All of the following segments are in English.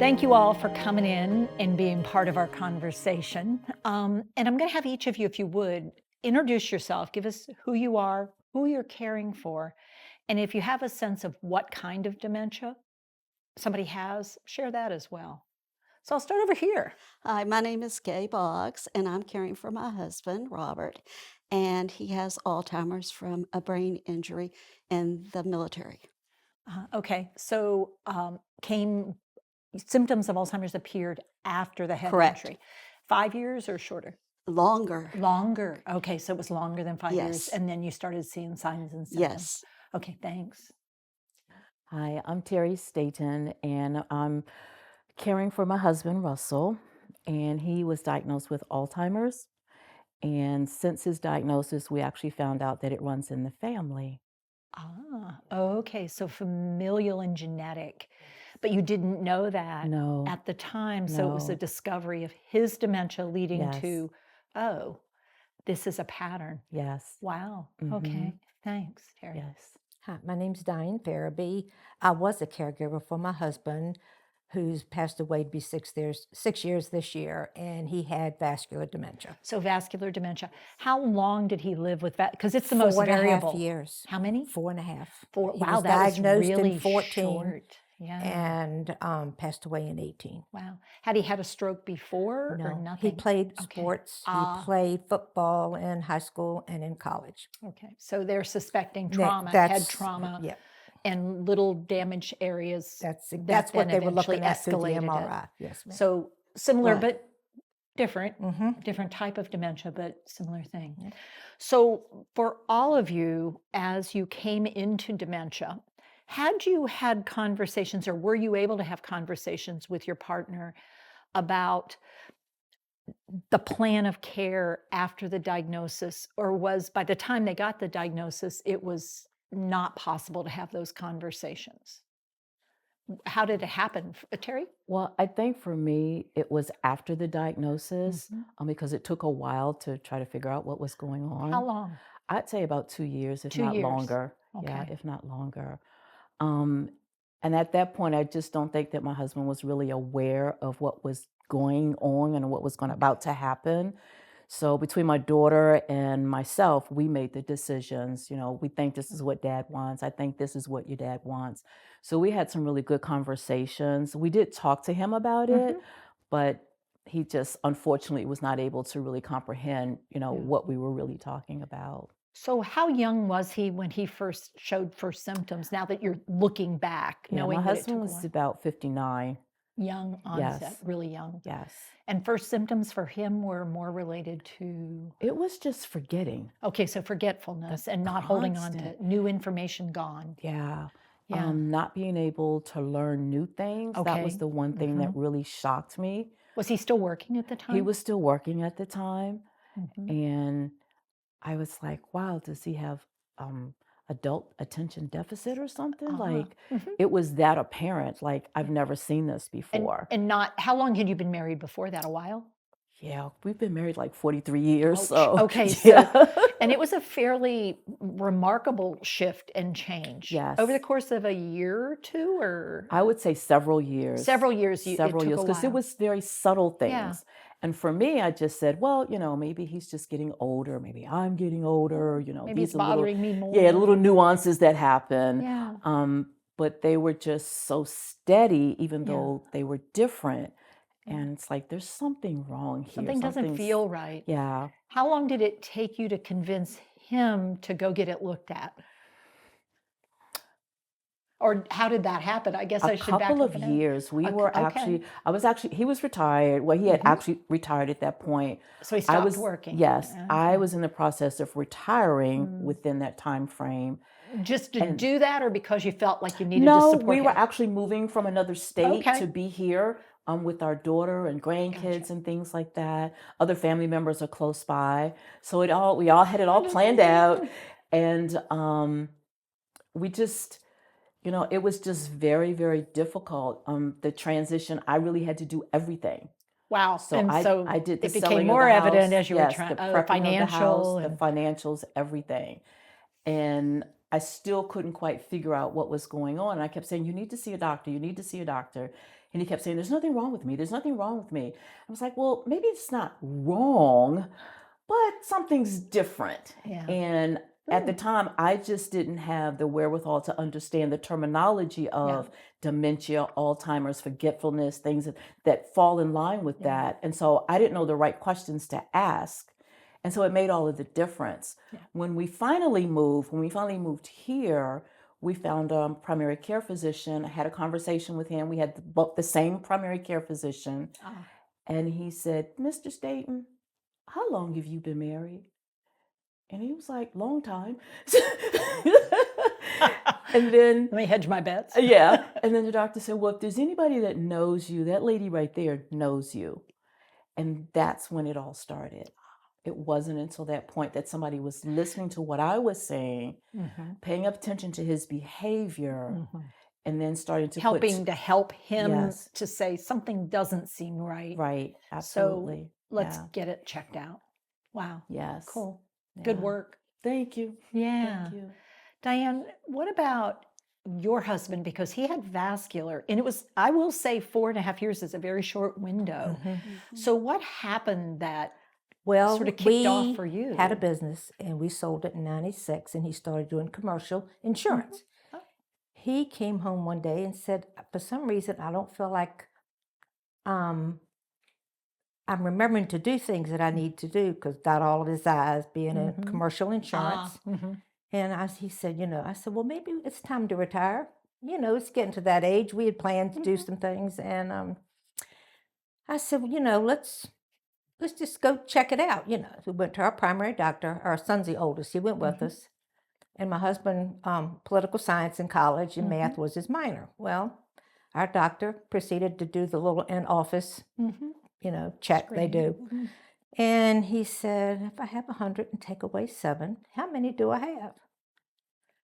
Thank you all for coming in and being part of our conversation. And I'm going to have each of you, if you would, introduce yourself, give us who you are, who you're caring for, and if you have a sense of what kind of dementia somebody has, share that as well. So I'll start over here. Hi, my name is Kay Boggs, and I'm caring for my husband, Robert, and he has Alzheimer's from a brain injury in the military. Okay, so came symptoms of Alzheimer's appeared after the head Correct. injury. 5 years or shorter? Longer. Longer. Okay, so it was longer than 5 years, Yes. and then you started seeing signs and symptoms. Yes. Okay, thanks. Hi, I'm Terry Staten, and I'm caring for my husband, Russell, and he was diagnosed with Alzheimer's. And since his diagnosis, we actually found out that it runs in the family. Okay, so familial and genetic, but you didn't know that No, at the time, so it was a no, discovery of his dementia leading yes, to, oh, this is a pattern. yes, Wow. mm-hmm, Okay, thanks, Terry. yes. Hi, my name's Diane Farabee. I was a caregiver for my husband, who's passed away to be 6 years this year, and he had vascular dementia. So vascular dementia. How long did he live with that? Because it's the most 4.5 variable. years. How many? 4.5. Four. He Wow, was that was diagnosed really in 14 short. Yeah. and passed away in 18. Wow. Had he had a stroke before or No, he nothing? played Okay. sports. Ah. He played football in high school and in college. Okay, so they're suspecting That- trauma, head that's- trauma, Yeah, and little damaged areas. that's that what then they were eventually looking at through the escalated it. MRI. Yes, ma'am. So similar, Right. but different, Mm-hmm. different type of dementia, but similar thing. Yeah. So for all of you, as you came into dementia, had you had conversations or were you able to have conversations with your partner about the plan of care after the diagnosis, or was by the time they got the diagnosis, it was not possible to have those conversations? How did it happen? Terry? Well, I think for me, it was after the diagnosis Mhm. because it took a while to try to figure out what was going on. How long? I'd say about 2 years, if 2 not years. longer. Yeah, Okay. if not longer. Um, and at that point, I just don't think that my husband was really aware of what was going on and what was about to happen. So between my daughter and myself, we made the decisions. We think this is what dad wants. I think this is what your dad wants. So we had some really good conversations. We did talk to him about it, but he just unfortunately was not able to really comprehend, what we were really talking about. So how young was he when he first showed first symptoms, now that you're looking back, Yeah, knowing my that it husband took a was while? about 59. Young onset, Yes, really young. yes. And first symptoms for him were more related to, It was just forgetting. okay, so forgetfulness and not holding on to constant. new information gone. Yeah. Yeah. Not being able to learn new things. That was Okay. the one thing that really shocked me. Was he still working at the time? He was still working at the time, Mhm. and I was like, wow, does he have adult attention deficit or something? Like, Mhm. it was that apparent. Like, I've never seen this And, before. and not, how long had you been married before that? A while? Yeah, we've been married like 43 years, Ouch. so Okay, yeah. and it was a fairly remarkable shift and change. Over the Yes. course of a year or two, or I would say several years. several years, it Several took years, a because it while. was very subtle Yeah. things. And for me, I just said, well, maybe he's just getting older. Maybe I'm getting older. Maybe it's these are little, bothering me more. yeah, little nuances that happen. Yeah. But they were just so steady, even Yeah. though they were different. Yeah. And it's like, there's something wrong here. Something doesn't Something's- feel right. Yeah. How long did it take you to convince him to go get it looked at? Or how did that happen? I guess I A should back couple up of and ask. years. We Okay, were okay. he was retired. Well, he had Mhm. actually retired at that point. So he I stopped was working. Yes, I Okay. was in the process of retiring Mm. within that time frame. Just to And do that, or because you felt like you needed to no, support we were him? actually moving from another state Okay. to be here with our daughter and grandkids Gotcha. and things like that. Other family members are close by, so we all had it all planned out, and we just. It was just very, very difficult. The transition, I really had to do everything. Wow. So And so I did the it became selling more of the evident house, as you were yes, trying, the prepping of the house, financial the and financials, everything. And I still couldn't quite figure out what was going on. And I kept saying, you need to see a doctor. You need to see a doctor. And he kept saying, there's nothing wrong with me. There's nothing wrong with me. I was like, well, maybe it's not wrong, but something's different. Yeah. And at the time, I just didn't have the wherewithal to understand the terminology of dementia, Alzheimer's, forgetfulness, things that fall in line with that. And so I didn't know the right questions to ask. And so it made all of the difference. Yeah. When we finally moved here, we found a primary care physician. I had a conversation with him. We had the same primary care physician. Ah. And he said, Mr. Staten, how long have you been married? And he was like, long time. And then, Let me hedge my bets. yeah. And then the doctor said, well, if there's anybody that knows you, that lady right there knows you. And that's when it all started. It wasn't until that point that somebody was listening to what I was saying, paying attention to his behavior, and then starting to Helping to help him Yes. to say something doesn't seem right. Right, absolutely. So let's Yeah. get it checked out. Wow. Yes. Cool. Good Yeah. work. Thank you. Yeah. Thank you. Diane, what about your husband? Because he had vascular, and it was, I will say, 4.5 years is a very short window. So what happened that Well, sort of kicked we off for you? had a business and we sold it in '96, and he started doing commercial insurance. Oh. He came home one day and said, for some reason, I don't feel like I'm remembering to do things that I need to do, because got all of his eyes being in commercial insurance. And he said, I said, well, maybe it's time to retire. It's getting to that age. We had planned to do some things. And I said, well, let's just go check it out. We went to our primary doctor. Our son's the oldest. He went with us. And my husband, political science in college, and math was his minor. Well, our doctor proceeded to do the little in-office, check they do. And he said, if I have 100 and take away 7, how many do I have?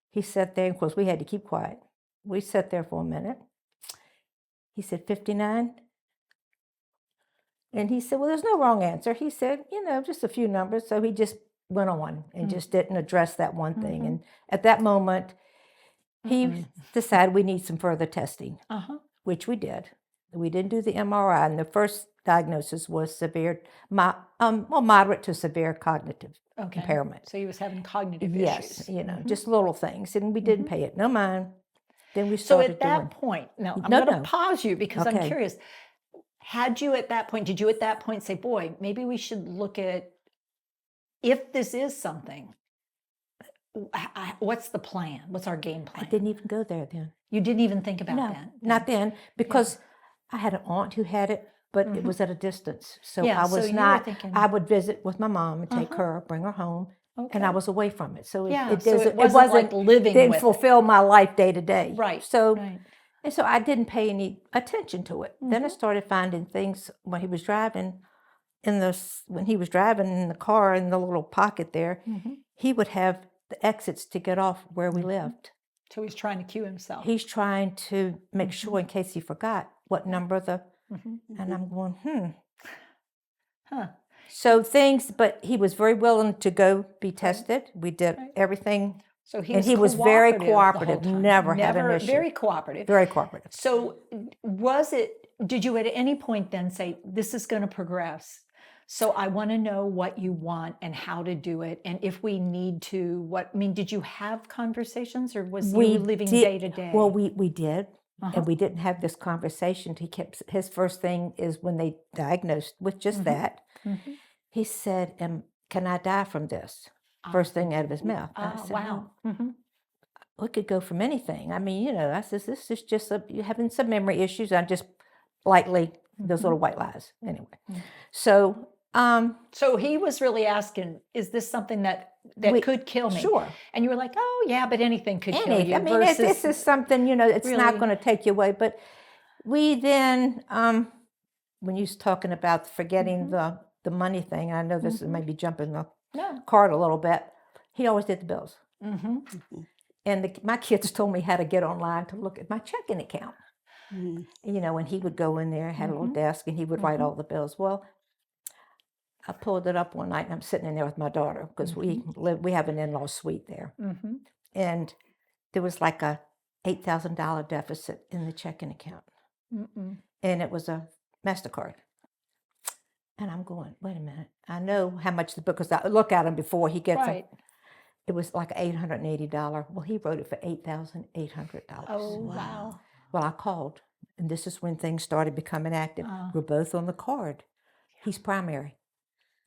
He sat there, and of course, we had to keep quiet. We sat there for a minute. He said, 59. And he said, well, there's no wrong answer. He said, just a few numbers. So he just went on and just didn't address that one thing. And at that moment, he decided we need some further testing, which we did. We didn't do the MRI, and the first diagnosis was moderate to severe cognitive impairment. So he was having cognitive Yes, issues. just little things, and we didn't pay it no mind. Then we So started at that doing. point, now I'm No, going to no. pause you because I'm Okay. curious. Did you at that point say, boy, maybe we should look at, if this is something, what's the plan? What's our game I plan? didn't even go there then. You didn't even think about No, that? not then, because I had an aunt who had it, but it was at a distance. So Yeah, I so was you were not. thinking- I would visit with my mom and take her, bring her home, and I Okay. was away from it. So Yeah, it so doesn't- it wasn't like living didn't with it. fulfill my life day to day. Right. So right. and so I didn't pay any attention to it. Then I started finding things when he was driving in the car in the little pocket there. He would have the exits to get off where we lived. So he's trying to cue himself. He's trying to make sure in case he forgot what number and I'm going, Huh. So things, but he was very willing to go be tested. We did everything. So And he was very the whole cooperative, time. never had an issue. Very cooperative. Very cooperative. So did you at any point then say, this is going to progress? So I want to know what you want and how to do it. And if we need to, did you have conversations, or was you living did- day to day? Well, we did. And we didn't have this conversation. His first thing is when they diagnosed with just that, he said, can I die from this? First thing out of his mouth. I said, wow. "Well, it could go from anything. I mean, I said, this is just you're having some memory issues. I just lightly, those little white lies. Anyway. So, So he was really asking, is this something that could kill me? Sure. And you were like, oh yeah, but anything could kill anything. you. I mean, this is something, it's really- not going to take you away. But we then, when you was talking about forgetting the money thing, I know this is maybe jumping the No. card a little bit, he always did the bills. And my kids told me how to get online to look at my checking account. When he would go in there, had a little desk, and he would write all the bills. Well, I pulled it up one night, and I'm sitting in there with my daughter because we have an in-law suite there. and there was like a $8,000 deficit in the checking account, Mm-mm. and it was a MasterCard. And I'm going, wait a minute. I know how much the book, because I look at him before he gets Right. it was like $880. Well, he wrote it for $8,800. Oh, wow. Well, I called, and this is when things started becoming active. We're both on the card. He's primary.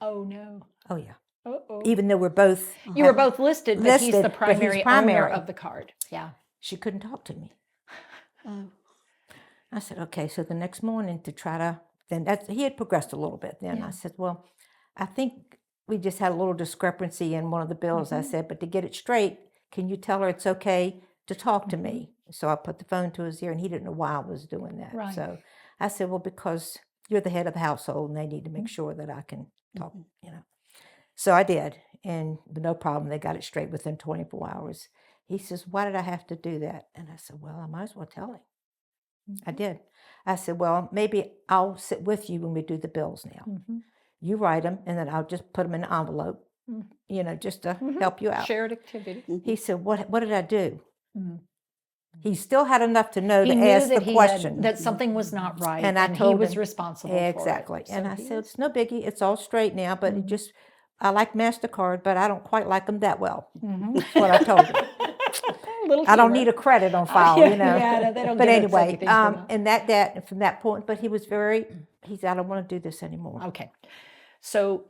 Oh, no. Oh, yeah. Uh-oh. Even though we're both You were both listed, but he's listed, the but he's primary owner primary. of the card. Yeah. She couldn't talk to me. Oh, I said, okay. So the next morning to try to, then he had progressed a little bit. Then Yeah. I said, well, I think we just had a little discrepancy in one of the bills. I said, but to get it straight, can you tell her it's okay to talk to me? So I put the phone to his ear, and he didn't know why I was doing that. Right. So I said, well, because you're the head of the household, and they need to make sure that I can talk, you know. So I did, and no problem. They got it straight within 24 hours. He says, why did I have to do that? And I said, well, I might as well tell him. I did. I said, well, maybe I'll sit with you when we do the bills now. You write them, and then I'll just put them in an envelope, you know, just to help you out. Shared activity. He said, what did I do? He still had enough to know He to knew ask that the he question. had, that something was not right, And I he told was him, responsible for it. Exactly. And So I he said, was- it's no biggie. It's all straight now, but it just, I like MasterCard, but I don't quite like them that well. That's what I told him. A little I don't humor. need a credit on file, yeah, you know. yeah, no, they don't But give us anyway, anything for that. and that from that point, but he was he said, I don't want to do this anymore. Okay. So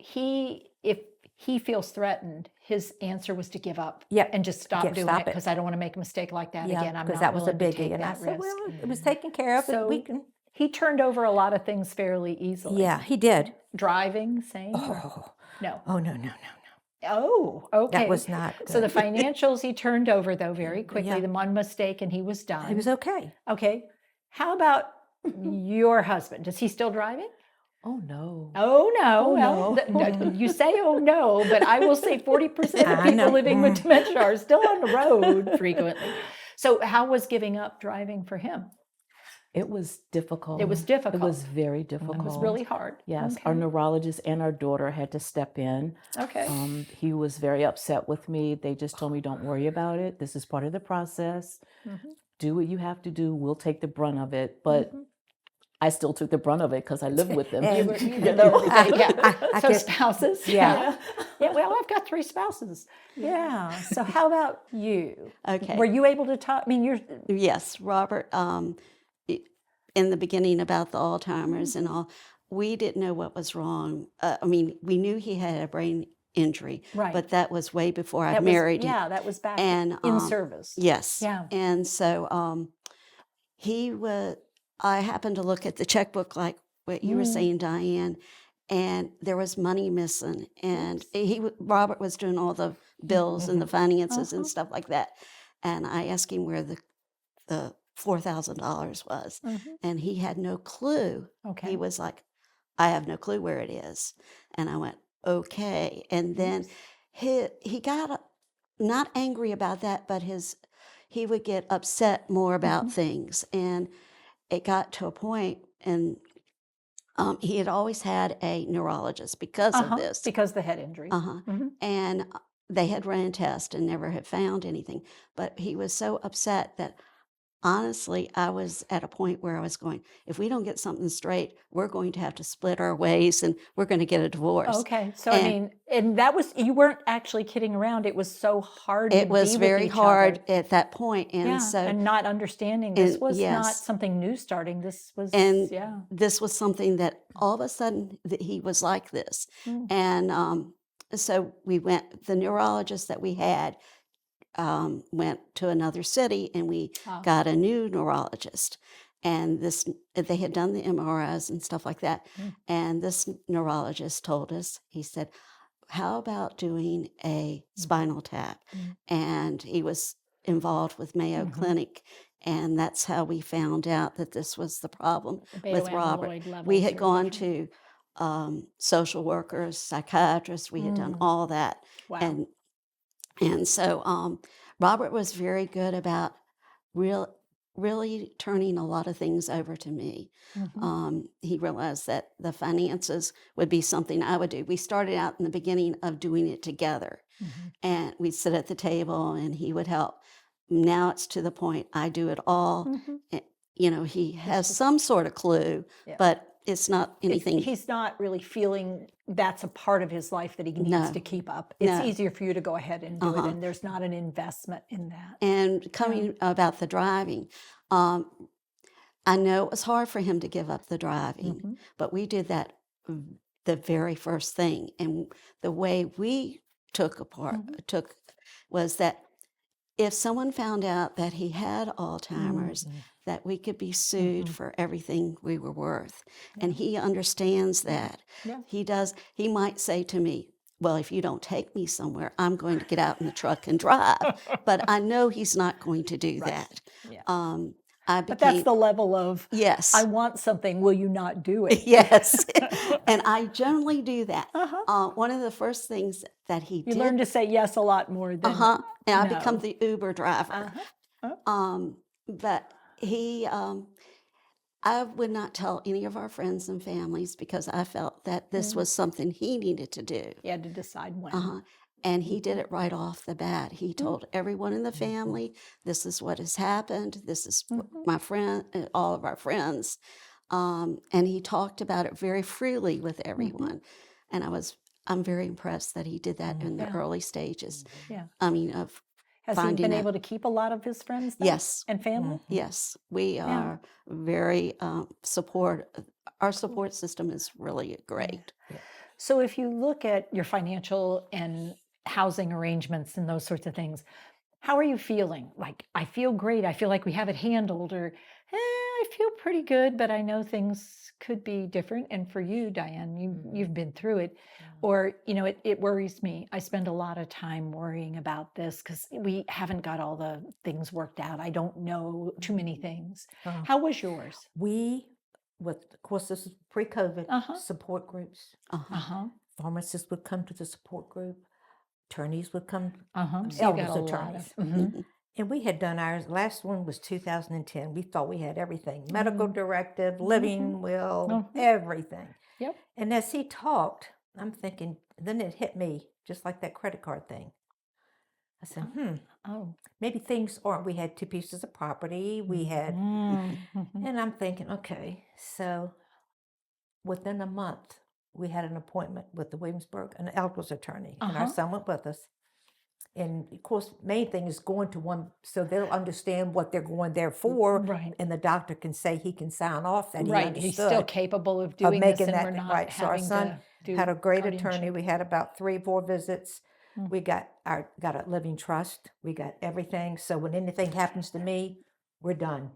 if he feels threatened, his answer was to give up Yep. and just stop Stop doing it it. because I don't want to make a mistake like that again. I'm because not that was a willing to biggie. take And I that said, risk. well, it was taken care of. So we can. he turned over a lot of things fairly easily. Yeah, he did. Driving, same? or- Oh, No. oh no. Oh, okay. That was not good. So the financials he turned over though very quickly. Yeah. The one mistake and he was done. It was okay. Okay. How about your husband? Is he still driving? Oh no. Oh no. Oh, Well, no. you say oh no, but I will say 40% of I people know. living with dementia are still on the road frequently. So how was giving up driving for him? It was difficult. It was difficult. It was very difficult. It was really hard. Yes, Okay. our neurologist and our daughter had to step in. Okay. He was very upset with me. They just told me, don't worry about it. This is part of the process. Do what you have to do. We'll take the brunt of it. But I still took the brunt of it because I lived with them. You were- And- you did everything, yeah. I So guess- spouses. Yeah. Yeah. Well, I've got 3 spouses. Yeah. So how about you? okay. Were you able to talk? I mean, you're Yes, Robert, in the beginning about the Alzheimer's and all, we didn't know what was wrong. I mean, we knew he had a brain injury, Right. but that was way before I that was- married. Yeah, that was back And, in service. Yes. Yeah. And so I happened to look at the checkbook like what you were saying, Diane, and there was money missing. And Robert was doing all the bills and the finances and stuff like that. And I asked him where the $4,000 was, and he had no clue. Okay. He was like, I have no clue where it is. And I went, okay. And then he got not angry about that, but he would get upset more about things. And it got to a point, and he had always had a neurologist because of this. Because the head injury. And they had ran tests and never had found anything. But he was so upset that honestly, I was at a point where I was going, if we don't get something straight, we're going to have to split our ways and we're going to get a divorce. Okay. So, I And- mean, and that was, you weren't actually kidding around. It was so hard. It to was be with very each hard other. at that point. And Yeah. so and not understanding this and was not yes. something new starting. This was, And yeah. this was something that all of a sudden that he was like this. And so the neurologist that we had went to another city, and we got a new neurologist. And they had done the MRIs and stuff like that. And this neurologist told us, he said, how about doing a spinal tap? And he was involved with Mayo Clinic. And that's how we found out that this was the problem with Robert. Beta-amyloid We levels had are gone different. to social workers, psychiatrists. We had done all that. Wow. And so Robert was very good about really turning a lot of things over to me. He realized that the finances would be something I would do. We started out in the beginning of doing it together. and we'd sit at the table and he would help. Now it's to the point I do it all. You know, he has some sort of clue, Yeah. but it's not anything. He's not really feeling that's a part of his life that he needs No. to keep up. It's No. easier for you to go ahead and do it, and there's not an investment in that. And coming about the driving, I know it was hard for him to give up the driving, but we did that the very first thing. And the way we took was that if someone found out that he had Alzheimer's, that we could be sued for everything we were worth. And he understands that. Yeah. He might say to me, well, if you don't take me somewhere, I'm going to get out in the truck and drive. But I know he's not going to do that. Yeah. But that's the level of, yes. I want something, will you not do it? Yes. And I generally do that. One of the first things that he You did. learn to say yes a lot more than And I no. become the Uber driver. But he, I would not tell any of our friends and families because I felt that this was something he needed to do. You had to decide when. And he did it right off the bat. He told everyone in the family, this is what has happened. This is my friend, all of our friends. And he talked about it very freely with everyone. And I'm very impressed that he did that in the early stages. Yeah. I mean, of Has he finding been out. able to keep a lot of his friends then? Yes. And family? Yes, we are very our support system is really great. So if you look at your financial and housing arrangements and those sorts of things, how are you feeling? Like, I feel great. I feel like we have it handled, or I feel pretty good, but I know things could be different. And for you, Diane, you've been through it. Or, it worries me. I spend a lot of time worrying about this because we haven't got all the things worked out. I don't know too many things. How was yours? Of course, this is pre-COVID, support groups. Pharmacists would come to the support group. Attorneys would come, So you elders got a lot attorneys. of, And we had done ours. Last one was 2010. We thought we had everything: medical directive, living will, everything. Yep. And as he talked, I'm thinking. Then it hit me just like that credit card thing. I said, Oh. maybe things aren't. We had 2 pieces of property. We had, and I'm thinking, okay, so within a month, we had an appointment with the Williamsburg, an elders attorney, and our son went with us. And of course, main thing is going to one so they'll understand what they're going there for, Right. and the doctor can say he can sign off that he Right. understood He's still capable of of doing this, making and that we're not right. So our having son to do had a great guardianship. attorney. We had about 3 or 4 visits. We got a living trust. We got everything. So when anything happens to me, we're done.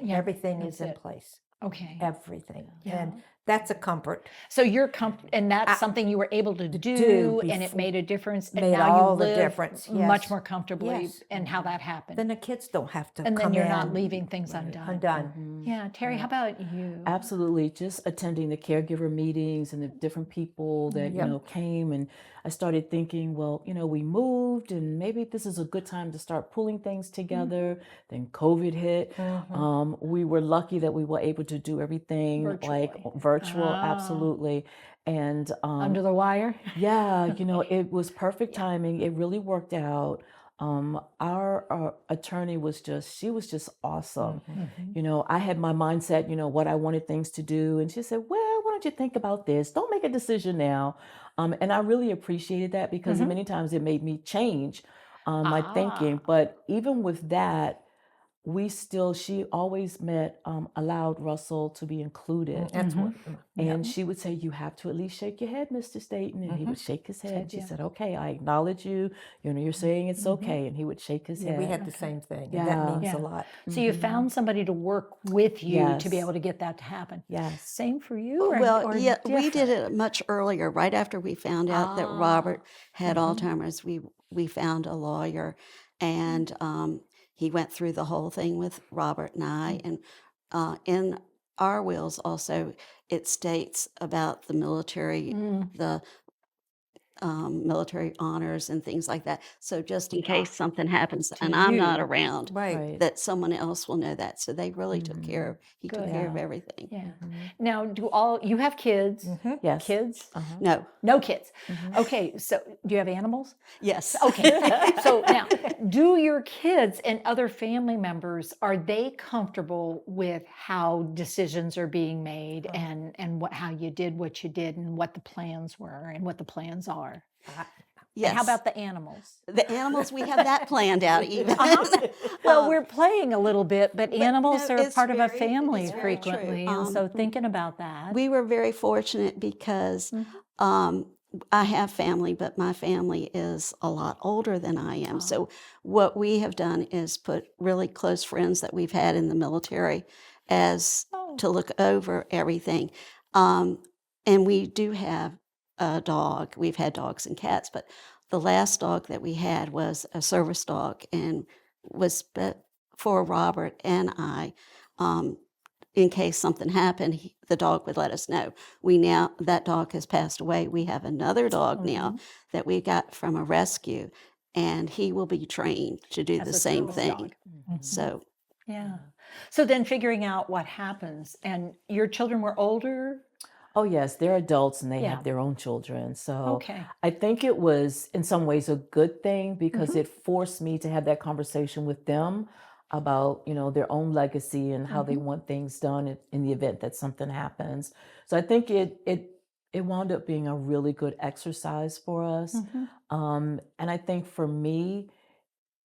Yeah, Everything is in that's it. place. Okay. Everything, Yeah. and that's a comfort. So you're and that's something you were able to do, and it before- made a difference. And made now all you the live difference, much yes. more comfortably. Yes. And how that happened. Then the kids don't have to And come then you're in not leaving things undone. undone. Yeah. Terry, how about you? Absolutely. Just attending the caregiver meetings and the different people that, came. And I started thinking, well, we moved and maybe this is a good time to start pulling things together. Then COVID hit. We were lucky that we were able to do everything like Virtually. virtual. Absolutely. And Under the wire? yeah, it was perfect timing. It really worked out. Our attorney she was just awesome. I had my mindset, what I wanted things to do. And she said, well, why don't you think about this? Don't make a decision now. And I really appreciated that because many times it made me change my thinking. But even with that, she always allowed Russell to be included. That's what. And she would say, you have to at least shake your head, Mr. Staten. And he would shake his head. She said, okay, I acknowledge you. You're saying it's okay. And he would shake his Yeah, head. we had the same thing. Yeah. And that means Yeah. a lot. So you found somebody to work with you to be Yes. able to get that to happen. Yes. Same for you? Or, Well, or yeah, we did different? it much earlier. Right after we found out that Robert had Alzheimer's, we found a lawyer, and he went through the whole thing with Robert and I. And in our wills also, it states about the military, the military honors and things like that. So just in case something happens To and I'm not you. around, Right. Right. that someone else will know that. So they really took care of, he took Good. care of Yeah. everything. Yeah. Mhm. Now, you have kids? Yes. Kids? Uh-huh. No, No kids. Mhm. Okay, so do you have animals? yes. Okay. So now, do your kids and other family members, are they comfortable with how decisions are being made and how you did what you did and what the plans were and what the plans are? Yes. And how about the animals? the animals? We have that planned out even. Well, Um, we're playing a little bit, but animals no, are it's part of a very- family it's very true. frequently. And so thinking about that. We were very fortunate because Mhm. I have family, but my family is a lot older than I am. So what we have done is put really close friends that we've had in the military as Oh. to look over everything. And we do have a dog. We've had dogs and cats, but the last dog that we had was a service dog and was for Robert and I. In case something happened, the dog would let us know. That dog has passed away. We have another dog now that we got from a rescue, and he will be trained to do As the a same service thing. dog. So Yeah. So then figuring out what happens, and your children were older? Oh, yes, they're adults and they Yeah. have their own children. So Okay. I think it was, in some ways, a good thing because Mm-hmm. it forced me to have that conversation with them about, their own legacy and how they Mm-hmm. want things done in the event that something happens. So I think it wound up being a really good exercise for us. Mm-hmm. And I think for me,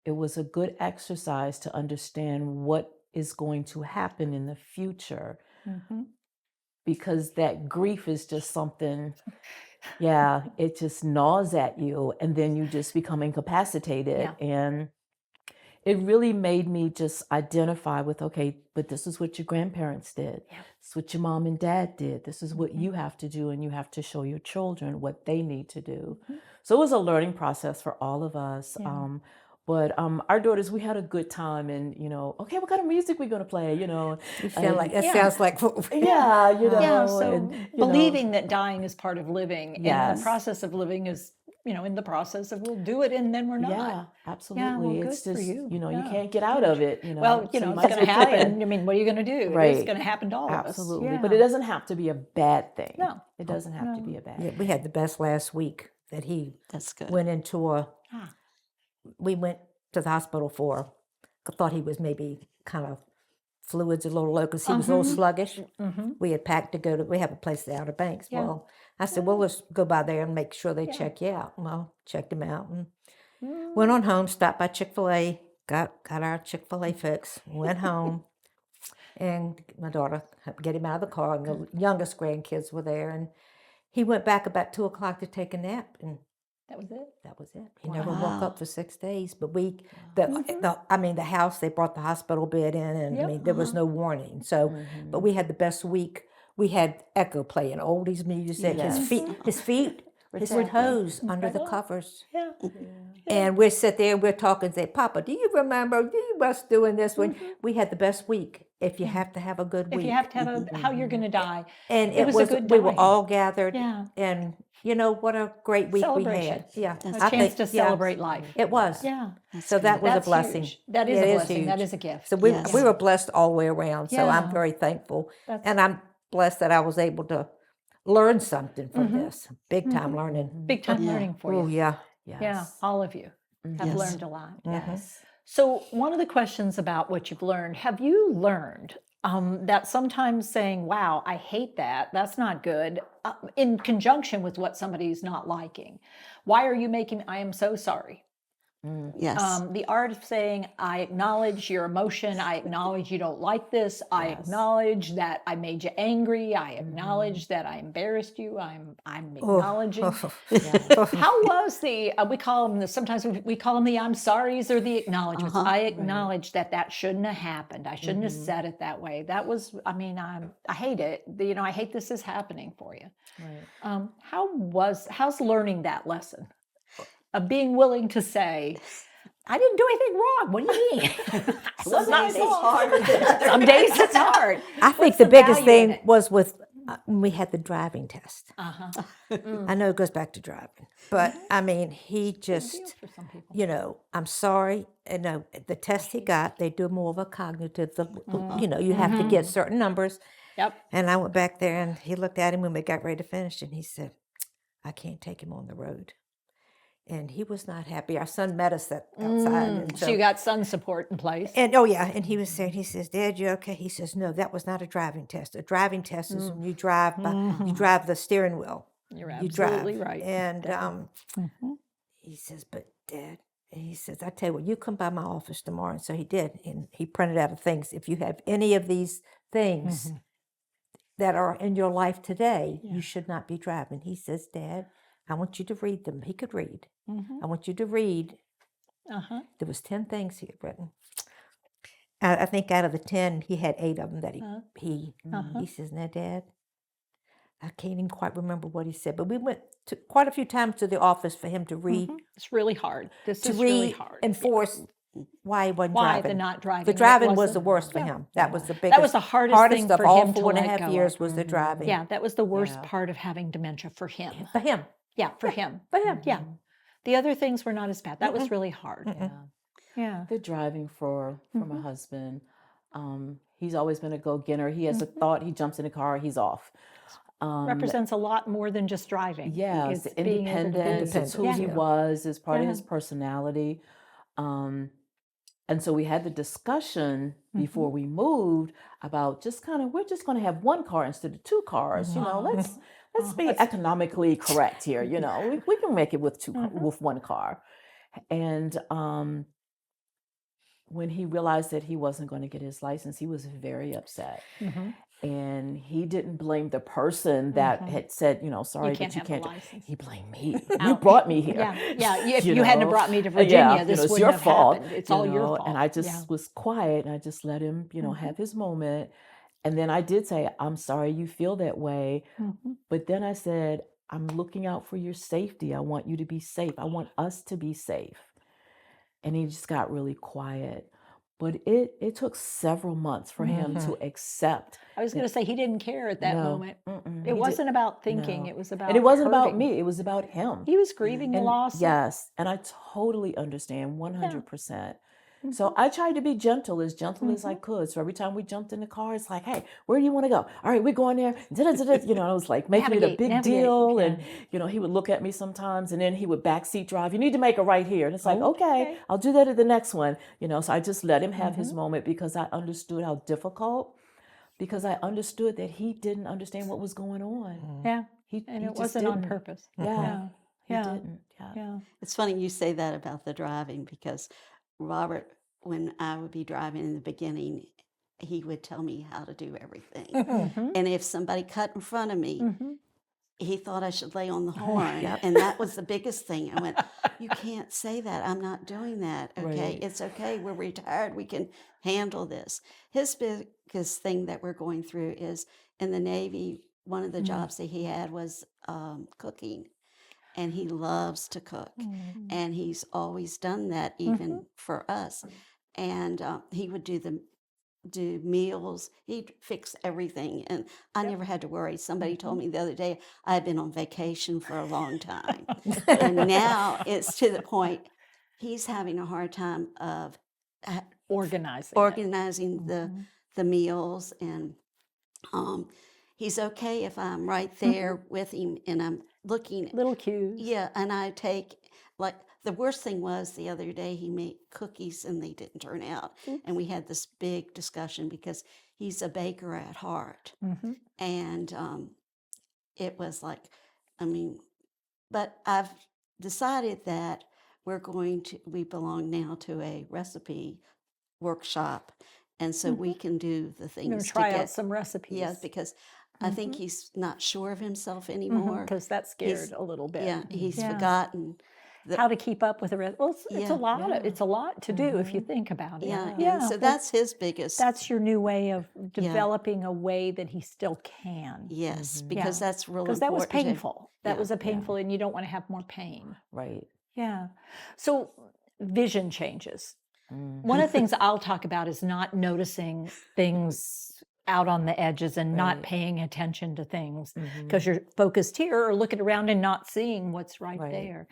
it was a good exercise to understand what is going to happen in the future Mm-hmm. because that grief is just something, yeah, it just gnaws at you and then you just become incapacitated. Yeah. And it really made me just identify with, okay, but this is what your grandparents did. Yeah. This is what your mom and dad did. This is what Mhm. you have to do, and you have to show your children what they need to do. Mhm. So it was a learning process for all of us. Yeah. But our daughters, we had a good time, and okay, what kind of music we gonna play? You feel like that Yeah. sounds like Yeah, Yeah, so and, believing that dying is part of living and the Yes. process of living is, in the process of we'll do it and then we're not. Yeah, absolutely. well, it's good for just, you. you Yeah, can't get out of it, Well, so it's might going as to well plan. happen. I mean, what are you going to do? It's Right. going to happen to all Absolutely. of us. But it doesn't have to be a bad thing. No. It doesn't have to No. be a bad Yeah, thing. we had the best last week that he that's good. went into Ah. we went to the hospital thought he was maybe kind of fluids a little low because he was a little sluggish. Mm-hmm. We had packed to go to, we have a place at Outer Banks. Yeah. Well, I said, well, let's go by there and make sure they Yeah. check you out. Well, checked him out and Mm. went on home, stopped by Chick-fil-A, got our Chick-fil-A fix, went home, and my daughter helped get him out of the car, and the youngest grandkids were there, and he went back about 2 o'clock to take a nap, and That was it. that was it. He never woke Wow. up for 6 days. But the house, they brought the hospital bed in, and I Yep. mean, there was no warning. So, but we had the best week. We had Echo playing oldies music. Yes. His feet, his Protected. toes under the Incredible. covers. Yeah. And we sit there, we're talking, and say, Papa, do you remember us doing this when we had the best week? If you have to have a good If week. you have to have how you're going to die. And it was a good we were time. all gathered. Yeah. And what a great week we Celebration. had. Yeah. That's A I chance think- to yeah. celebrate life. It was. Yeah. So that was That's a blessing. huge. That is It a is blessing. That huge. is a gift. So we Yes. we were blessed all the way around. So I'm Yeah. very thankful. That's- And I'm blessed that I was able to learn something from this. Big time learning. Big time Yeah. learning for Oh, you. yeah. Yes. Yeah, all of you have Yes. learned a lot. Yes. So, one of the questions about what you've learned, have you learned that sometimes saying, wow, I hate that, that's not good, in conjunction with what somebody's not liking? Why are you making, I am so sorry? Yes. The art of saying, I acknowledge your emotion. I acknowledge you don't like this. I acknowledge that I made you angry. I acknowledge that I embarrassed you. I'm acknowledging. How was we call them sometimes we call them the I'm sorries or the acknowledgements. I acknowledge that shouldn't have happened. I shouldn't have said it that way. That was, I hate it. I hate this is happening for you. Right. How's learning that lesson? Of being willing to say, I didn't do anything wrong. What do you mean? Some days it's hard. Some days it's hard. I think What's the the biggest value in thing it? was with when we had the driving test. Uh-huh. I know it goes back to driving, but I mean, he Big just, deal for some people. you know, I'm sorry. And no, the test he got, they do more of a cognitive, you know, you have to get certain numbers. Yep. And I went back there and he looked at him when we got ready to finish and he said, I can't take him on the road. And he was not happy. Our son met us outside. And So you got sun support in place. and oh yeah, and he was saying, he says, Dad, you okay? He says, no, that was not a driving test. A driving test is when you drive you drive the steering wheel. You're You drive. absolutely right. And Mhm. he says, but Dad, and he says, I tell you what, you come by my office tomorrow. And so he did. And he printed out the things. If you have any of these things that are in your life today, you should not be driving. He says, Dad, I want you to read them. He could read. I want you to read. Uh-huh. There was 10 things he had written. I think out of the 10, he had 8 of them that he says, now, Dad, I can't even quite remember what he said, but we went to quite a few times to the office for him to read, It's really hard. This to is really read, hard. enforce why he wasn't Why driving. the not driving? The It driving was wasn't- the worst for Yeah. him. That was the biggest. That was the hardest thing of for all him to 4.5 let go years of. was the driving. Yeah, that was the worst Yeah. part of having dementia for him. For him. Yeah, for him. For him. Yeah. The other things were not as bad. That was really hard. Yeah. Yeah. The driving for my husband. He's always been a go-getter. He has a thought. He jumps in a car. He's off. Represents a lot more than just driving. Yeah, it's It's being able to be independence. It's who he independent. was. It's part of Yeah. his personality. And so we had the discussion before we moved about just kind of, we're just going to have one car instead of 2 cars. You know, let's be economically correct here. You know, we can make it with with 1 car. And when he realized that he wasn't going to get his license, he was very upset. And he didn't blame the person that had said, you know, sorry, can't but you have the can't. license. He blamed me. You brought me here. Yeah. If you hadn't have know? brought me to Yeah, Virginia, this it's wouldn't your have fault. happened. It's you all your know, fault. And I just Yeah. was quiet and I just let him, you know, have his moment. And then I did say, I'm sorry you feel that way. But then I said, I'm looking out for your safety. I want you to be safe. I want us to be safe. And he just got really quiet. But it took several months for him to accept. I was going to say he didn't care at that No, moment. he It did- wasn't about thinking. no. It was about And it wasn't about hurting. me. It was about him. He was grieving the And loss. yes, and I totally understand 100%. So I tried to be gentle as I could. So every time we jumped in the car, it's like, hey, where do you want to go? All right, we're going there. You know, I was like making it a big Navigate, deal. yeah. And, you know, he would look at me sometimes and then he would backseat drive. You need to make a right here. And it's like, okay, I'll do that at the next one. You know, so I just let him have his moment because I understood how difficult, because I understood that he didn't understand what was going on. Yeah. He And he it just wasn't on didn't. purpose. Yeah, he Yeah. didn't. Yeah. Yeah. It's funny you say that about the driving because Robert, when I would be driving in the beginning, he would tell me how to do everything. And if somebody cut in front of me, he thought I should lay on the horn. And that was the biggest thing. I went, you can't say that. I'm not doing that. Okay. Right. It's okay. We're retired. We can handle this. His biggest thing that we're going through is in the Navy, one of the jobs that he had was cooking. And he loves to cook. And he's always done that even for us. And he would do meals. He'd fix everything. And I never had to worry. Somebody told me the other day I had been on vacation for a long time. And now it's to the point he's having a hard time of Organizing. organizing the meals. And he's okay if I'm right there with him and I'm looking. Little cues. Yeah, and I take, like, the worst thing was the other day he made cookies and they didn't turn out. And we had this big discussion because he's a baker at heart. And it was like, I mean, but I've decided that we belong now to a recipe workshop. And so we can do the I'm going things to try to out get, some recipes. yes, because I think he's not sure of himself anymore. Because that scared a little bit. Yeah, he's Yeah. forgotten. How to keep up with the rest. Well, it's a Yeah. lot. It's a lot to do if you think about it. Yeah, and so well, that's his biggest. that's your new way of developing a way that he still can. Yes, because Yeah. that's really Because that was important to- painful. That was a painful, and you don't want to have more pain. Right. Yeah. So vision changes. One of the things I'll talk about is not noticing things out on the edges and not Right. paying attention to things Mhm. because you're focused here or looking around and not seeing what's right Right. there.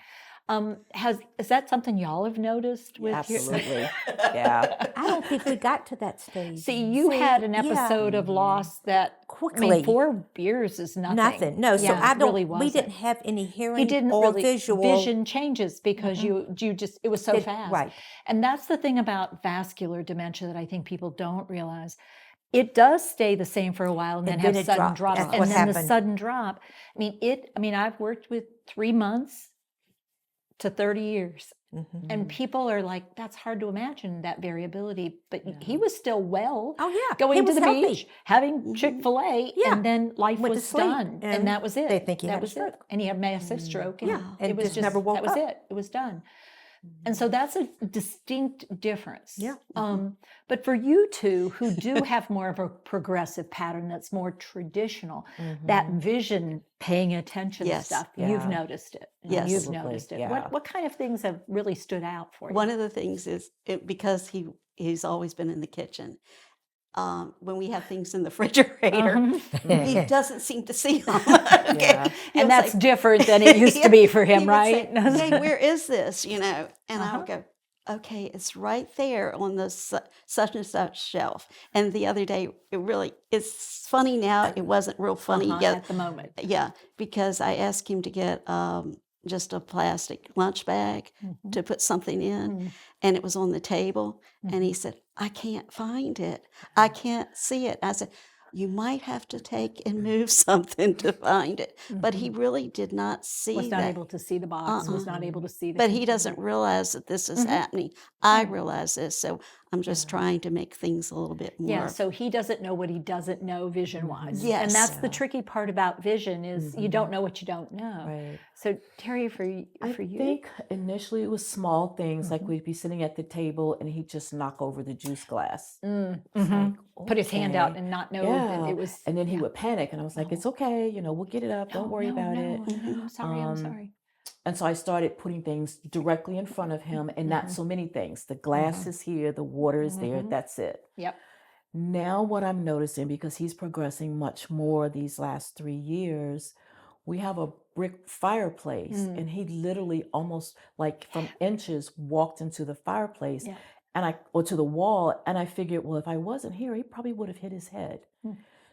Is that something y'all have noticed with Absolutely. Yeah. I don't think we got to that stage. See, you had an yeah. episode of Mhm. loss that I Quickly. mean, 4 beers is nothing. Nothing. No, so Yeah, I it don't. really We wasn't. didn't have any He hearing didn't or really visual. vision changes because you just it was so Did- fast. right. And that's the thing about vascular dementia that I think people don't realize. It does stay the same for a while and then And have then it sudden dropped. drops. That's And what then the happened. sudden drop. I mean, I've worked with 3 months to 30 years. Mhm. And people are like, that's hard to imagine that variability. But he Yeah. was still well, Oh yeah, going he to was the healthy. beach, having Mhm. Chick-fil-A, Yeah. and then life Went to was sleep, done. And and that was it. they think he that had a was it. stroke. And he had massive stroke. And Yeah, and it was just never woke that was up. it. It was done. And so that's a distinct difference. Yeah. But for you two who do have more of a progressive pattern that's more traditional, that vision, paying attention Yes. stuff, you've Yeah. noticed it. Yes. You've Absolutely, noticed it. yeah. What kind of things have really stood out for you? One of the things is because he's always been in the kitchen. When we have things in the refrigerator, he doesn't seem to see them. Yeah. And that's different than it used to be for He him, would right? say, "Hey, where is this?" And I Uh-huh. would go, "Okay, it's right there on the such and such shelf." And the other day, it's funny now. It wasn't real funny yet. At the moment. Yeah, because I asked him to get just a plastic lunch bag to put something in, and it was on the table. And he said, "I can't find it. I can't see it." I said, "You might have to take and move something to find it." But he really did not see Was not that. able to see the box, was not able to see the But he container. doesn't realize that this is happening. I realize this, so I'm just trying to make things a little bit more. Yeah, so he doesn't know what he doesn't know vision-wise. And Yes. that's the tricky part about vision is you don't know what you don't know. Right. So Terry, for I you, think initially it was small things like we'd be sitting at the table and he'd just knock over the juice glass. It's like, put his hand out okay. and not know Yeah. that it was. And then he would panic, and I was like, "It's okay, we'll get it up. Don't worry about it." No, sorry, I'm sorry. And so I started putting things directly in front of him, and not so many things. The glass is here, the water is there. That's it. Yep. Now, what I'm noticing, because he's progressing much more these last 3 years, we have a brick fireplace, and he literally almost like from inches walked into the fireplace Yeah. or to the wall. And I figured, well, if I wasn't here, he probably would have hit his head.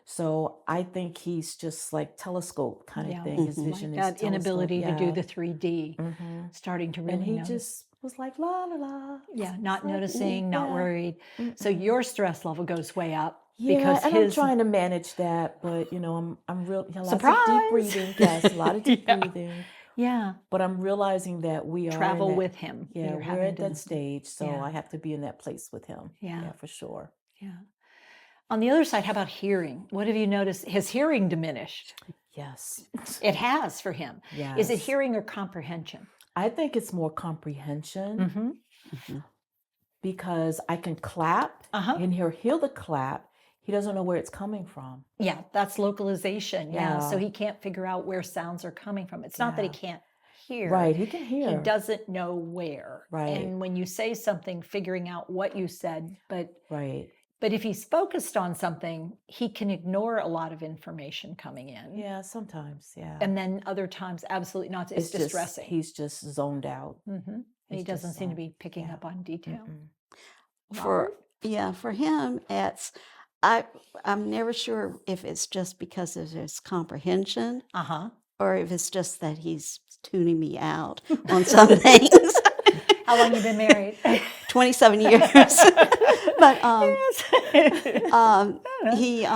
So I think he's just like telescope kind of Yeah. thing. His vision is That inability telescope, to do yeah. the 3D, starting to really And he notice. just was like, la la la. Yeah, It's not like, noticing, not yeah. worried. So your stress level goes way up Yeah, because and I'm his trying to manage that, but I'm real lots of Surprise! deep breathing. Yes, a lot of deep Yeah. breathing. yeah But I'm realizing that we are in travel that- with him. Yeah, You're we're having at to- that stage, so yeah. I have to be in that place with him. Yeah. for sure. Yeah. On the other side, how about hearing? What have you noticed? Has hearing diminished? Yes. It has for him. Yes. Is it hearing or comprehension? I think it's more comprehension Mm-hmm. because I can clap Uh-huh. and he'll the clap. He doesn't know where it's coming from. Yeah, that's localization. Yeah. So Yeah. he can't figure out where sounds are coming from. It's not that he Yeah. can't hear. Right, he can hear. He doesn't know where. Right. And when you say something, figuring out what you said, Right. but if he's focused on something, he can ignore a lot of information coming in. Yeah, sometimes. Yeah. And then other times, absolutely not. It's just distressing. he's just zoned out. Mm-hmm. And he He's just doesn't seem to zoned. be picking Yeah. up on detail. For him, I'm never sure if it's just because of his comprehension Uh-huh. or if it's just that he's tuning me out on some things. How long you been married? 27 years. But Yes. he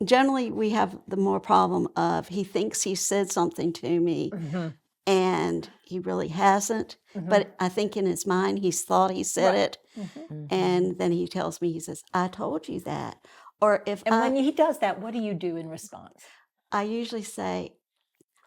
generally we have the more problem of he thinks he said something to me and he really hasn't. But I think in his mind he's thought he said Right. it, and then he tells me, he says, "I told you that." Or if And when he does that, what do you do in response? I usually say,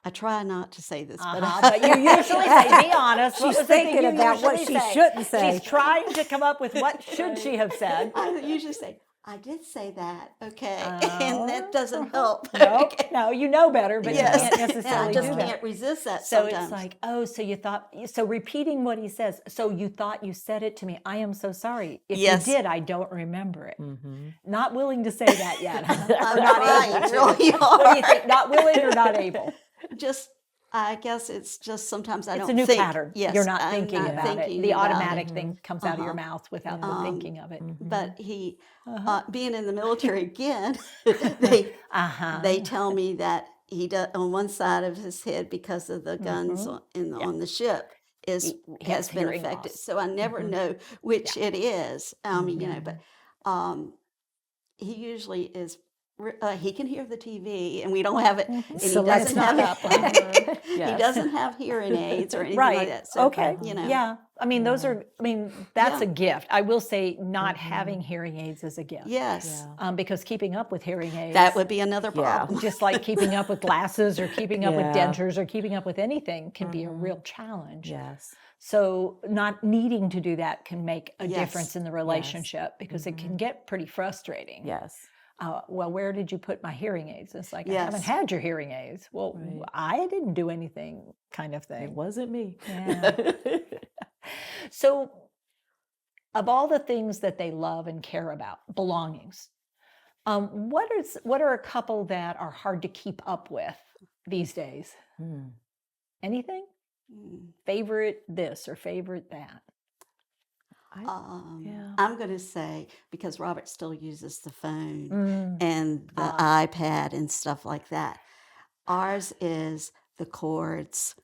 I try not to say this, But you usually say, be honest. What She's was the thing thinking you about what usually she say? shouldn't say. She's trying to come up with what should she have said. I usually say, I did say that, okay, and that doesn't help. No, Okay. no, you know better, but you Yes, can't and I necessarily just do that. can't resist that So it's sometimes. like, oh, so you thought, so repeating what he says, so you thought you said it to me. I am so sorry. If Yes. you did, I don't remember it. Mm-hmm. Not willing to say that yet. Huh? I'm Or not trying, able to. really What do you hard. think? Not willing or not able? Just, I guess it's just sometimes I It's a don't new think. pattern. Yes, You're not I'm thinking not about it. thinking The about it. automatic thing comes out of your Uh-huh. mouth without Yeah. the thinking of it. But he, Uh-huh. being in the military again, they Uh-huh. tell me that he does on one side of his head because of the guns Yeah. on the ship He has has been hearing affected. loss. So I never know which it is. But he usually is. He can hear the TV, and we don't have it. And he So let's doesn't not have up, huh? he Yes. doesn't have hearing aids or anything Right. like that. So Okay. Yeah. I mean, those are, I mean, that's Yeah. a gift. I will say not having hearing aids is a gift. Yes, Yeah. Because keeping up with hearing aids, that would be another Yeah. problem. just like keeping up with glasses or keeping up with Yeah. dentures or keeping up with anything can be a real challenge. Yes. So not needing to do that can make a Yes. difference in the relationship because it can get pretty frustrating. Yes. Well, where did you put my hearing aids? It's like, I haven't Yes. had your hearing aids. Well, Right. I didn't do anything, kind of It thing. wasn't me. Yeah. So, of all the things that they love and care about, belongings, what are a couple that are hard to keep up with these days? Hmm. Anything? Mm. Favorite this or favorite that? Yeah. I'm going to say, because Robert still uses the phone Mm. and the iPad and stuff like that, ours is the cords,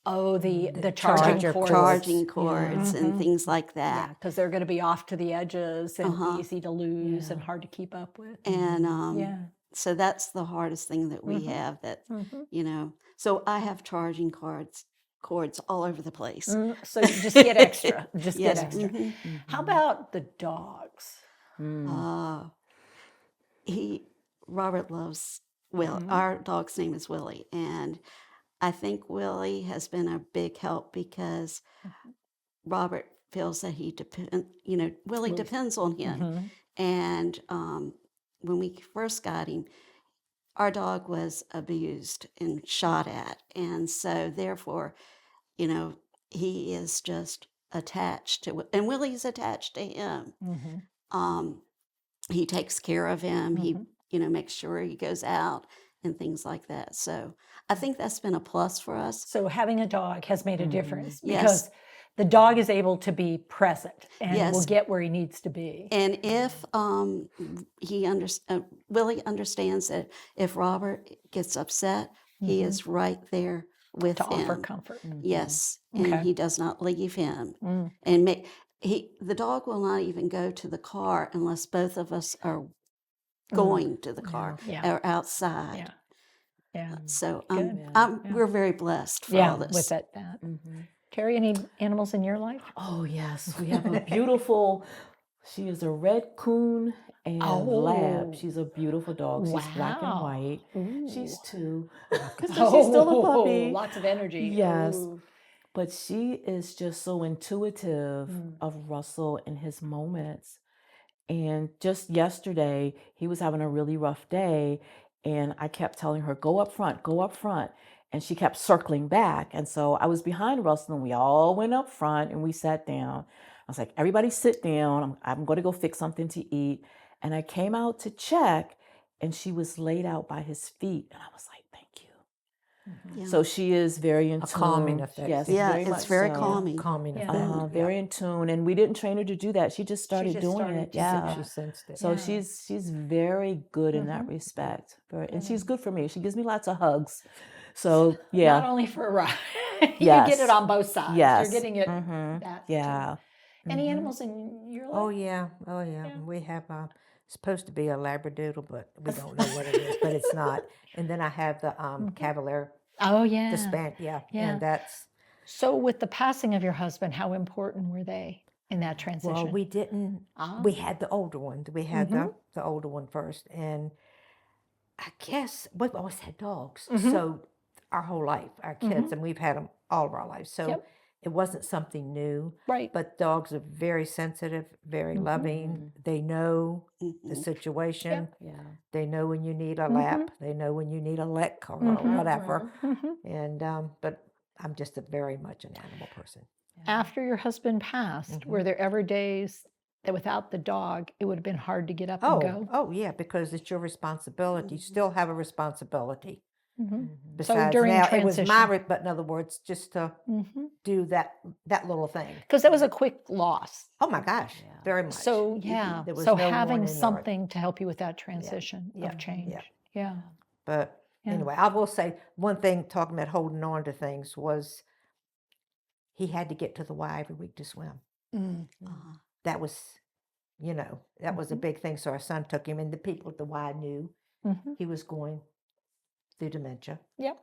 Oh, the The charging charger cords. charging cords, and Mhm. things like Yeah, that. because they're going to be off to the edges and Uh-huh. easy to lose and Yeah. hard to keep up with. And Yeah. so that's the hardest thing that we Mhm. have that, Mhm. So I have charging cords all over the place. So you just get extra. Just Yes. get extra. mhm. How about the dogs? Mm. Uh, Robert loves Will. Mhm. Our dog's name is Willie, and I think Willie has been a big help because Robert feels that Willie Willie's- depends on him. Mhm. And when we first got him, our dog was abused and shot at, and so therefore, he is just attached to, and Willie's attached to him. Mhm. He takes care of him. He, Mhm. makes sure he goes out and things like that. So I think that's been a plus for us. So having a dog has made a difference Yes. because the dog is able to be present and will Yes. get where he needs to be. And if Willie understands that if Robert gets upset, he is right there with to offer him. comfort. Yes, Okay. and he does not leave him. Mm. And the dog will not even go to the car unless both of us are going to the car Yeah. or outside. Yeah. Yeah. So Good. Yeah. we're very blessed for Yeah. all this. With that. Mm-hmm. Carrie, any animals in your life? Oh yes, we have a beautiful. She is a red coon and Oh. lab. She's a beautiful dog. She's black and Wow. white. Ooh. She's 2. So she's still a puppy. Lots of energy. Yes. Ooh. But she is just so intuitive Mm. of Russell in his moments. And just yesterday, he was having a really rough day. And I kept telling her, go up front, go up front. And she kept circling back. And so I was behind Russell and we all went up front and we sat down. I was like, everybody sit down. I'm going to go fix something to eat. And I came out to check and she was laid out by his feet. And I was like, thank you. Yeah. So she is very in A tune. calming effect. Yes, Yeah, very it's much very so. calming. Calming Yeah. effect. Very in tune, and we didn't train her to do that. She just started just doing started it. to Yeah. She sensed it. So Yeah. she's very good in that respect. And she's good for me. She gives me lots of hugs. So yeah, Not only for a ride. You Yes. get it on both sides. yes, You're getting it Mhm. that too. Yeah. Any Mhm. animals in your life? Oh yeah, oh yeah. Yeah. We have supposed to be a Labradoodle, but we don't know what it is. But it's not. And then I have the Cavalier, Oh yeah. the yeah, Yeah. and that's So with the passing of your husband, how important were they in that transition? well, we didn't. Ah. We had the older one. We had the older one first, and I guess we've always had dogs. So our whole life, our kids, and we've had them all of our lives. So Yep. it wasn't something new. Right. But dogs are very sensitive, very loving. They know the Mhm. situation. Yeah. They know when you need a Mhm. lap. They know when you need a lick or Mhm. whatever. Mhm. And but I'm just very much an animal person. After your husband passed, were Mhm. there ever days that without the dog, it would have been hard to get up and go? Oh yeah, because it's your responsibility. You still have a responsibility. Mhm. So Besides during now, it was my, transition. but in other words, just to Mhm. do that little thing. Because that was a quick loss. Oh my gosh, Yeah. very much. So yeah, There was so no having warning or- something to help you with that transition yeah, of change. yeah. Yeah. But Yeah. anyway, I will say one thing talking about holding on to things was he had to get to the Y every week to swim. Mm. Uh-huh. That was, that was a Mhm. big thing. So our son took him, and the people at the Y knew Mhm. he was going through dementia. Yep.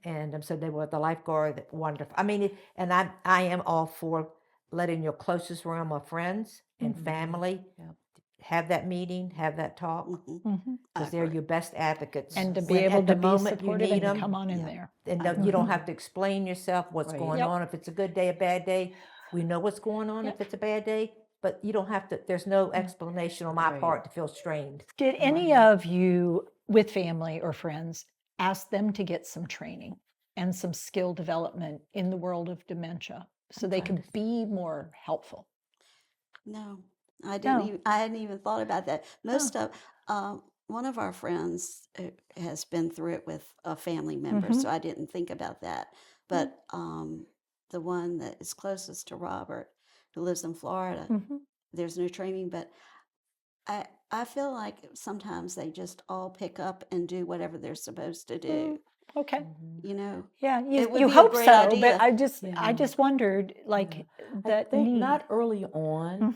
And so they were the lifeguard, wonderful. I mean, and I am all for letting your closest realm of friends and family Yep. have that meeting, have that talk, Mhm. Mhm. because I they're agree. your best advocates. And to be When able at to the be moment you supportive need and to them, come on in Yeah. there. and I you don't agree. have to explain yourself, what's Right. going Yep. on, if it's a good day, a bad day. We know what's going on Yep. if it's a bad day, but you don't have to, there's no explanation on my Right. part to feel strained. Did any of you, with family or friends, ask them to get some training and some skill development in the world of dementia so they trying could be more helpful? No, I No. hadn't even thought about that. One of our friends has been through it with a family member, Mhm. so I didn't think about that. But the one that is closest to Robert, who lives in Florida, Mhm. there's no training, but I feel like sometimes they just all pick up and do whatever they're supposed to do. Okay. You know, Yeah, it would you be a hope great so, idea. but I Yeah. just wondered, like, I that think need. not early on,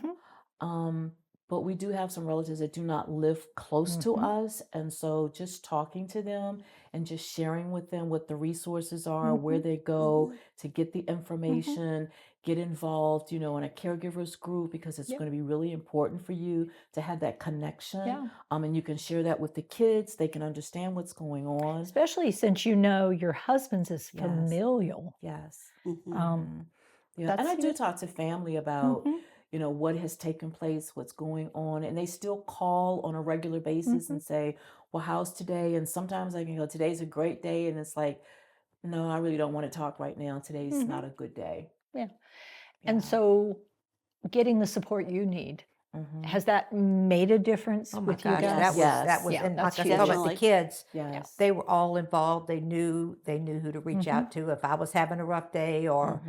Mhm. but we do have some relatives that do not live close to Mhm. us. And so just talking to them and just sharing with them what the resources are, where Mhm. they go Mhm. to get the information, get involved, in a caregivers group, because it's Yep. going to be really important for you to have that connection. Yeah. And you can share that with the kids. They can understand what's going on. Especially since you know your husband's is Yes. familial. Yes. Mhm. Yeah, and That's I do talk to family about, Mhm. what has taken place, what's going on, and they still call on a regular basis and say, "Well, how's today?" And sometimes I can go, "Today's a great day," and it's like, "No, I really don't want to talk right now. Today's not a good day." Yeah. Yeah. And so getting the support you need, Mhm. has that made a difference Oh my with you gosh, guys? that was, Yes. Yeah, and that's like I said, talking about the huge. kids, Yes. they were all involved. They knew who to reach out to if I was having a rough day, or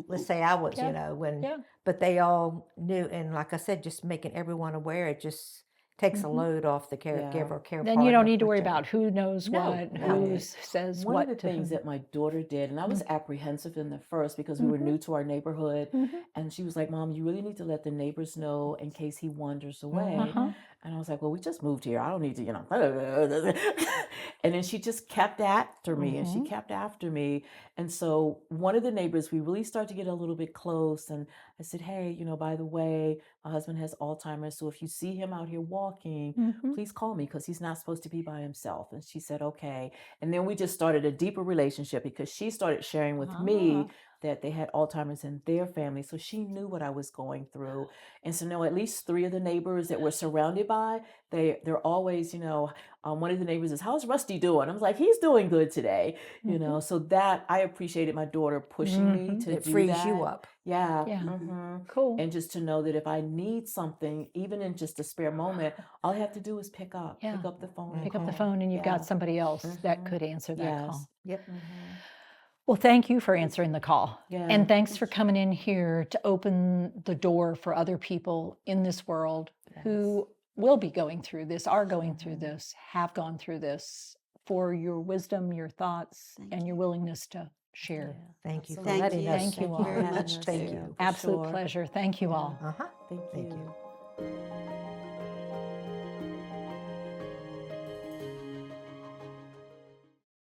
let's say I was, Yeah. when, Yeah. but they all knew. And like I said, just making everyone aware, it just takes a load off the caregiver, care Then you don't partner, need to worry whichever. about who knows No, what, no. who Right. says One of what the to things whom. that my daughter did, and I was apprehensive in the first because we were new to our neighborhood, and she was like, "Mom, you really need to let the neighbors know in case he wanders away." Uh-huh. And I was like, "Well, we just moved here. I don't need to, And then she just kept after me, and she kept after me. And so one of the neighbors, we really started to get a little bit close. And I said, "Hey, by the way, my husband has Alzheimer's. So if you see him out here walking, please call me because he's not supposed to be by himself." And she said, "Okay." And then we just started a deeper relationship because she started sharing with me that they had Alzheimer's in their family. So she knew what I was going through. And so now at least 3 of the neighbors that we're surrounded by, they're always, one of the neighbors is, "How's Rusty doing?" I was like, "He's doing good today." So that I appreciated my daughter pushing me to It do frees that. you up. Yeah. Yeah. Cool. And just to know that if I need something, even in just a spare moment, all I have to do is pick up Yeah. the phone. Pick up the and phone and you've got Yeah. somebody else that could answer that call. Yes. Yep. Well, thank you for answering the call. Yeah. And thanks for coming in here to open the door for other people in this world who will be going through this, are going through this, have gone through this, for your wisdom, your thoughts, and your willingness to share. Thank you for Thank letting you. us. Thank you all. very for having much, us. Thank too. you. For Absolute sure. pleasure. Thank you all. Uh-huh. Thank Thank you. you.